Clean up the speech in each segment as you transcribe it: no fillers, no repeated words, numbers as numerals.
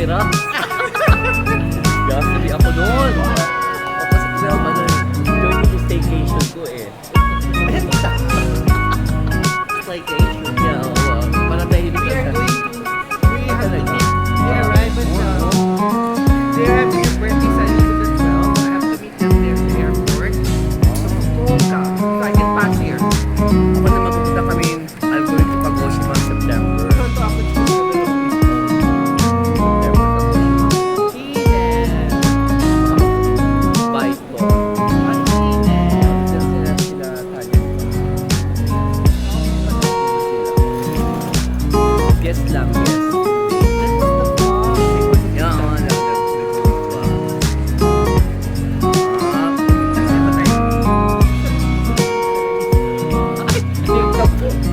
pera. Gasali ako doon. Tapos, well, enjoy ko yung staycation ko eh. Staycation? Yeah, oo. Para tayo hindi We are ka. going to, we have to meet, they arrive at, they're having a birthday sa Elizabeth 12. I have to meet them there at the airport. So, Fukuoka. So, I can pass here. Ako na magpupunta kami. I'm going to Kagoshima in September. So, ito ako choose ko ba yung Airport Kagoshima. Eden. Bye po. Ang Eden. Sila Tanya. Guess lang, yes. This was the fall. Yeah,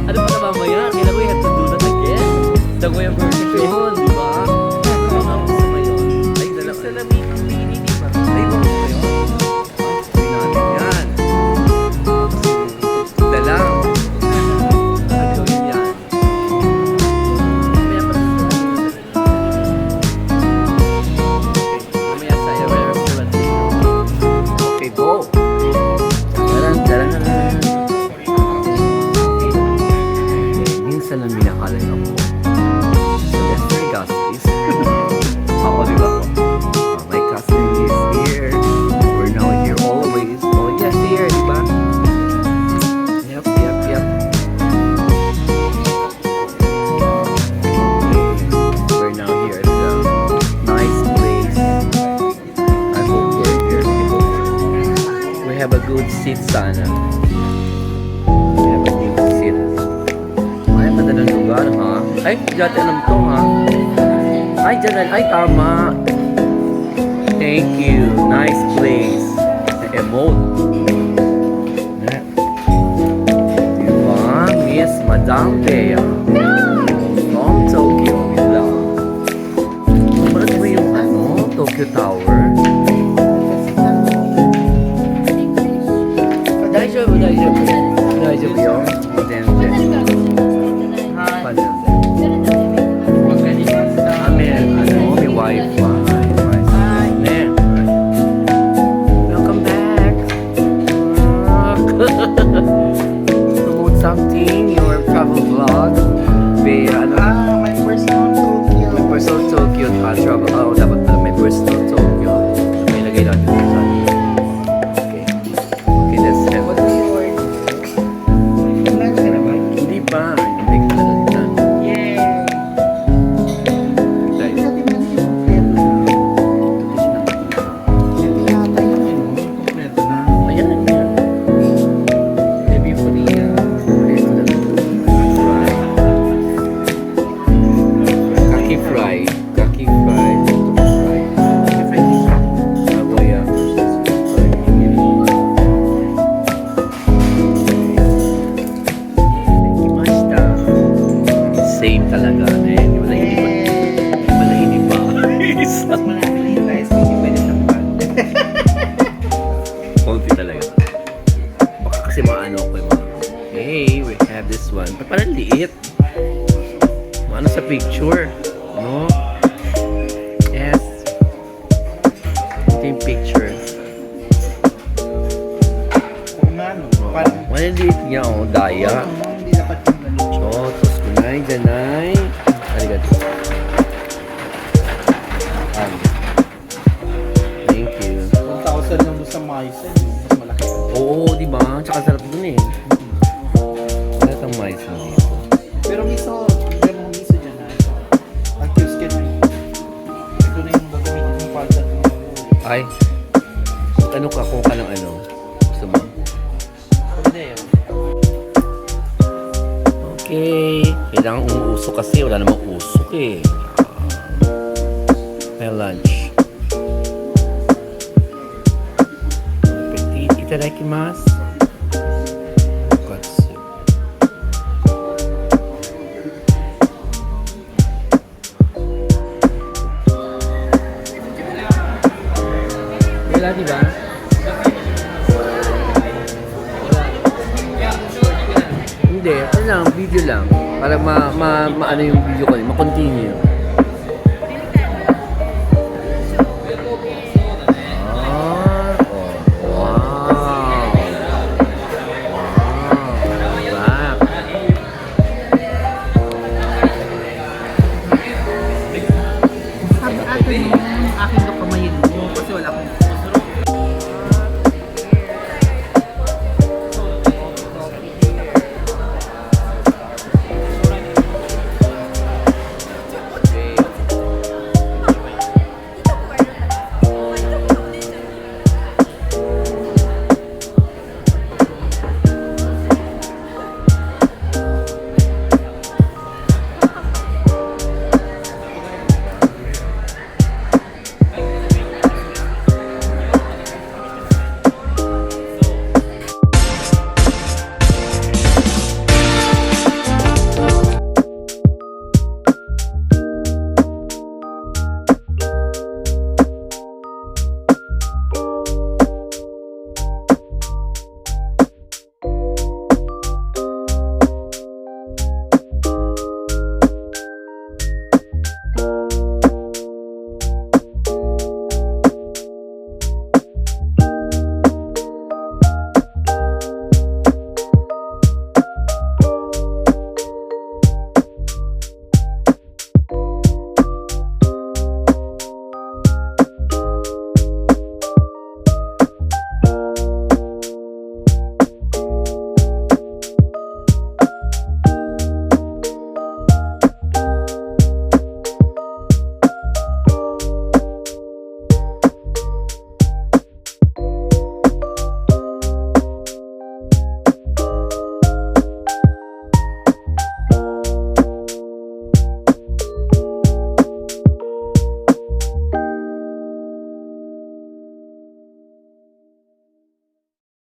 ano pa na mamaya? Kailan ko have to do that again? Dago yung version yun, di ba? Ano gusto mo yun? Ay, dala ko. Salamin ang mini, di ba? Ay, ba gusto yun? Ay, natin yan. Dala. Ano gawin yan? Mamaya pa na mamaya sa'yo, restaurant dito. Okay, go! Taran, taran. Minsan lang minakalan ako. So, that's my Gastis. Ako, di ba? My cousin is here. We're now here always. Oh, yes, here, di ba? Yep, yep, yep. We're now here at the nice place. I hope we're here. We have a good seat sana. We have a good seat. Ay, madalang lugar, ha? Ay, dati alam to, ha? Ay, dyan, ay, tama. Thank you. Nice place. Na-emote. Diba, Miss Madame Bea? From Tokyo, we love. Parang ba yung, Tokyo Tower? Daijoubu, daijoubu. Daijoubu yo. Zenzen. May wifi. Ne. Welcome back. Promote something, your travel vlog. My personal Tokyo. May personal Tokyo travel. Oh, dapat pala may personal Tokyo. May lagay natin sa okay. Okay, that's it. What do you order? Lunch ka na ba? Hindi pa. Hindi ko na nalitan. Yay! Dahil Natin lang yung kompleto. Ito yata yung kompleto na. ayan, ayan. Maybe for the kaki fry. Kaki fry. Agoya. Imashita. Same talaga. Wala hindi pa. Mas marami yung rice, hindi pwede tampan. Konti talaga. Baka kasi maano ko yung mga hey, we have this one. Parang liit. Maano sa picture. No? Yes. Ito yung picture. Kung ano, parang Walang liit niya, oh. Daya. hindi dapat yung ganun. Chotos kunay, danay. Arigato. Thank you. 1,000 lang doon sa Maisen, mas malaki. Oo, di ba? Tsaka sarap dun eh. Lahat ang mais na dito. Pero miso dyan na. Ang kiosque na yun. Ito na yung gagamitin ng palda ng Ay, ano ka kung ka ng ano? Gusto mo? Pwede yun. Okay. Kailangan umuusok kasi wala namang usok eh. May lunch. Petit itadakimasu. Katsu. Wala, di ba? Hindi, ano lang, video lang. Para ano yung video ko, ma-continue.